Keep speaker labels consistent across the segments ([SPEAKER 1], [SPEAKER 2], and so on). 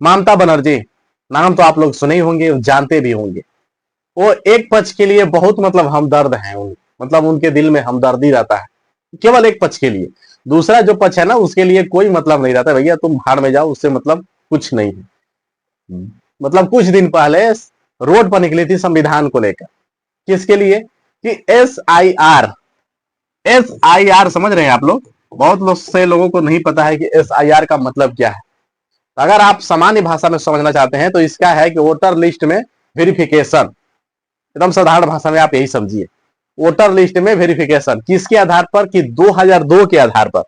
[SPEAKER 1] ममता बनर्जी, नाम तो आप लोग सुने ही होंगे, जानते भी होंगे। वो एक पक्ष के लिए बहुत मतलब हमदर्द है, मतलब उनके दिल में हमदर्दी रहता है, केवल एक पक्ष के लिए। दूसरा जो पक्ष है ना, उसके लिए कोई मतलब नहीं रहता, भैया तुम भाड़ में जाओ, उससे मतलब कुछ नहीं है। मतलब कुछ दिन पहले रोड पर निकली थी संविधान को लेकर, किसके लिए? कि एस आई आर समझ रहे हैं आप लोग? बहुत लोग से लोगों को नहीं पता है कि SIR का मतलब क्या है। अगर आप सामान्य भाषा में समझना चाहते हैं तो इसका है कि वोटर लिस्ट में वेरिफिकेशन, एकदम साधारण भाषा में आप यही समझिए। वोटर लिस्ट में वेरिफिकेशन किसके आधार पर? कि 2002 के आधार पर।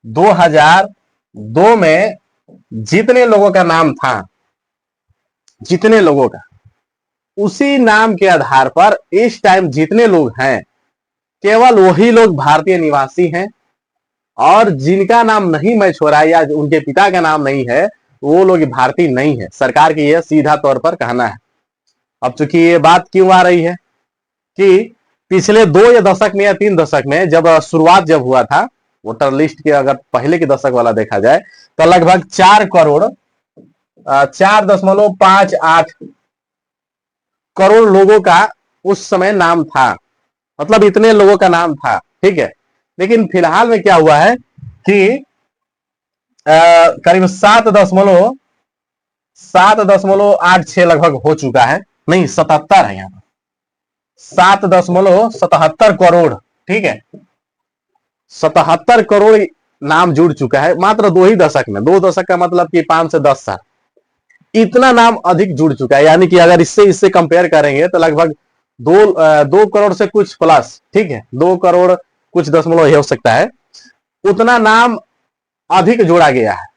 [SPEAKER 1] 2002 में जितने लोगों का नाम था, जितने लोगों का, उसी नाम के आधार पर इस टाइम जितने लोग हैं, केवल वही लोग भारतीय निवासी हैं, और जिनका नाम नहीं मैच हो रहा है या उनके पिता का नाम नहीं है, वो लोग भारतीय नहीं है। सरकार की यह सीधा तौर पर कहना है। अब चूंकि ये बात क्यों आ रही है कि पिछले 2 या दशक में या 3 दशक में जब शुरुआत जब हुआ था वोटर लिस्ट के, अगर पहले के दशक वाला देखा जाए तो लगभग 4 करोड़ 4.58 करोड़ लोगों का उस समय नाम था, मतलब इतने लोगों का नाम था, ठीक है। लेकिन फिलहाल में क्या हुआ है कि करीब 7.86 लगभग हो चुका है, नहीं 77 है, यहाँ पर 7.77 करोड़, ठीक है। 77 करोड़ नाम जुड़ चुका है मात्र 2 ही दशक में। 2 दशक का मतलब कि 5 से 10 साल, इतना नाम अधिक जुड़ चुका है। यानी कि अगर इससे कंपेयर करेंगे तो लगभग 2 करोड़ से कुछ प्लस, ठीक है, 2 करोड़ कुछ दशमलव हो सकता है, उतना नाम अधिक जोड़ा गया है।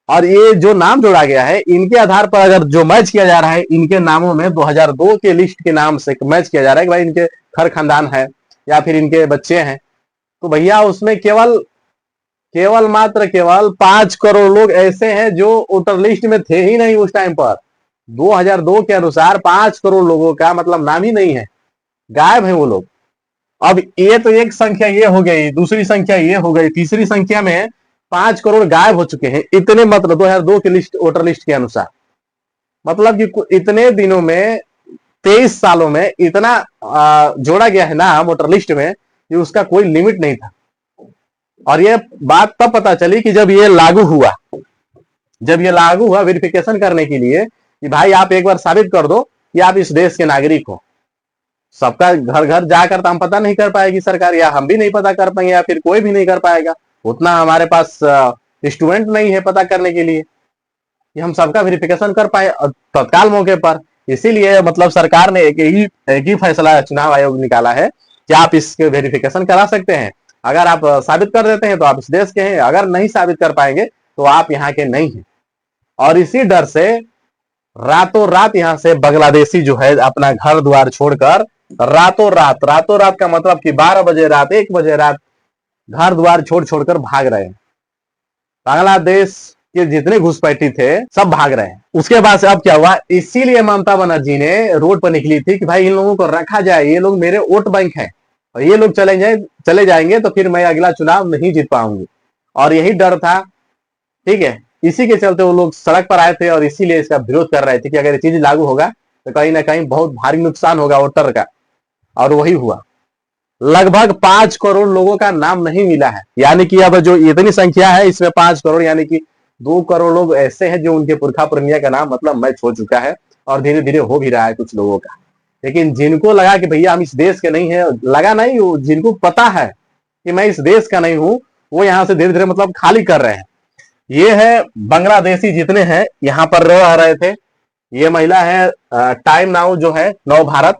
[SPEAKER 1] और ये जो नाम जोड़ा गया है, इनके आधार पर अगर जो मैच किया जा रहा है, इनके नामों में 2002 के लिस्ट के नाम से मैच किया जा रहा है कि भाई इनके खर खानदान है या फिर इनके बच्चे हैं, तो भैया उसमें केवल केवल मात्र केवल 5 करोड़ लोग ऐसे हैं जो वोटर लिस्ट में थे ही नहीं उस टाइम पर। 2002 के अनुसार 5 करोड़ लोगों का मतलब नाम ही नहीं है, गायब है वो लोग। अब ये तो एक संख्या ये हो गई, दूसरी संख्या ये हो गई, तीसरी संख्या में 5 करोड़ गायब हो चुके हैं, इतने मतलब 2002 के लिस्ट वोटर लिस्ट के अनुसार। मतलब कि इतने दिनों में, 23 सालों में इतना जोड़ा गया है ना वोटर लिस्ट में कि उसका कोई लिमिट नहीं था। और ये बात तब पता चली कि जब ये लागू हुआ वेरिफिकेशन करने के लिए कि भाई आप एक बार साबित कर दो कि आप इस देश के नागरिक हो। सबका घर घर जाकर तो हम पता नहीं कर पाएगी सरकार, या हम भी नहीं पता कर पाएंगे, या फिर कोई भी नहीं कर पाएगा। उतना हमारे पास इंस्ट्रूमेंट नहीं है पता करने के लिए कि हम सबका वेरिफिकेशन कर पाए तत्काल मौके पर। इसीलिए मतलब सरकार ने एक ही फैसला चुनाव आयोग निकाला है कि आप इसके वेरिफिकेशन करा सकते हैं। अगर आप साबित कर देते हैं तो आप इस देश के हैं, अगर नहीं साबित कर पाएंगे तो आप यहाँ के नहीं हैं। और इसी डर से रातों रात यहाँ से बांग्लादेशी जो है अपना घर द्वार छोड़कर रातों रात का मतलब कि 12 बजे रात, 1 बजे रात घर द्वार छोड़कर भाग रहे हैं। बांग्लादेश के जितने घुसपैठी थे सब भाग रहे हैं। उसके बाद से अब क्या हुआ, इसीलिए ममता बनर्जी ने रोड पर निकली थी कि भाई इन लोगों को रखा जाए, ये लोग मेरे वोट बैंक हैं, और ये लोग चले जाएंगे तो फिर मैं अगला चुनाव नहीं जीत पाऊंगी। और यही डर था, ठीक है। इसी के चलते वो लोग सड़क पर आए थे और इसीलिए इसका विरोध कर रहे थे कि अगर ये चीज लागू होगा तो कहीं ना कहीं बहुत भारी नुकसान होगा वोटर का। और वही हुआ, लगभग 5 करोड़ लोगों का नाम नहीं मिला है। यानी कि अब जो इतनी संख्या है इसमें 5 करोड़ यानी कि 2 करोड़ लोग ऐसे हैं जो उनके पुरखा पुरनिया का नाम मतलब मैच हो चुका है, और धीरे धीरे हो भी रहा है कुछ लोगों का। लेकिन जिनको लगा कि भैया हम इस देश के नहीं है, लगा नहीं, जिनको पता है कि मैं इस देश का नहीं हूं, वो यहाँ से धीरे धीरे मतलब खाली कर रहे हैं। ये है बांग्लादेशी जितने हैं यहाँ पर रह रहे थे। ये महिला है टाइम नाउ जो है नव भारत,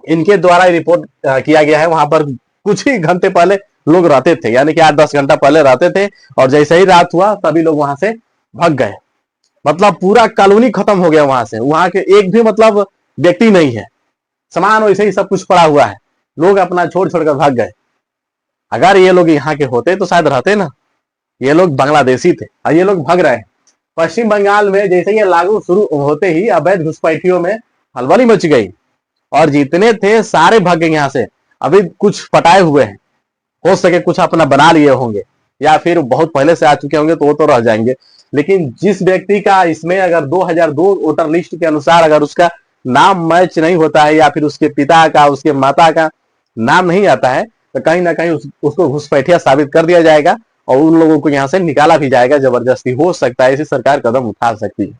[SPEAKER 1] इनके द्वारा रिपोर्ट किया गया है। वहां पर कुछ ही घंटे पहले लोग रहते थे, यानी कि 8-10 घंटा पहले रहते थे, और जैसे ही रात हुआ सभी लोग वहां से भाग गए। मतलब पूरा कॉलोनी खत्म हो गया वहां से, वहां के एक भी मतलब व्यक्ति नहीं है, सामान वैसे ही सब कुछ पड़ा हुआ है, लोग अपना छोड़ कर भाग गए। अगर ये लोग यहाँ के होते तो शायद रहते ना, ये लोग बांग्लादेशी थे और ये लोग भाग रहे हैं। पश्चिम बंगाल में जैसे ये लागू शुरू होते ही अवैध घुसपैठियों में हलबली मच गई, और जितने थे सारे भाग गए यहाँ से। अभी कुछ पटाए हुए हैं, हो सके कुछ अपना बना लिए होंगे, या फिर बहुत पहले से आ चुके होंगे तो वो तो रह जाएंगे। लेकिन जिस व्यक्ति का इसमें अगर 2002 वोटर लिस्ट के अनुसार अगर उसका नाम मैच नहीं होता है या फिर उसके पिता का उसके माता का नाम नहीं आता है तो कहीं ना कहीं उसको घुसपैठिया साबित कर दिया जाएगा और उन लोगों को यहाँ से निकाला भी जाएगा जबरदस्ती। हो सकता है ऐसी सरकार कदम उठा सकती है।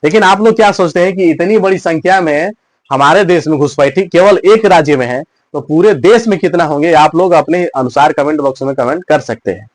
[SPEAKER 1] लेकिन आप लोग क्या सोचते हैं कि इतनी बड़ी संख्या में हमारे देश में घुसपैठी केवल एक राज्य में है तो पूरे देश में कितना होंगे? आप लोग अपने अनुसार कमेंट बॉक्स में कमेंट कर सकते हैं।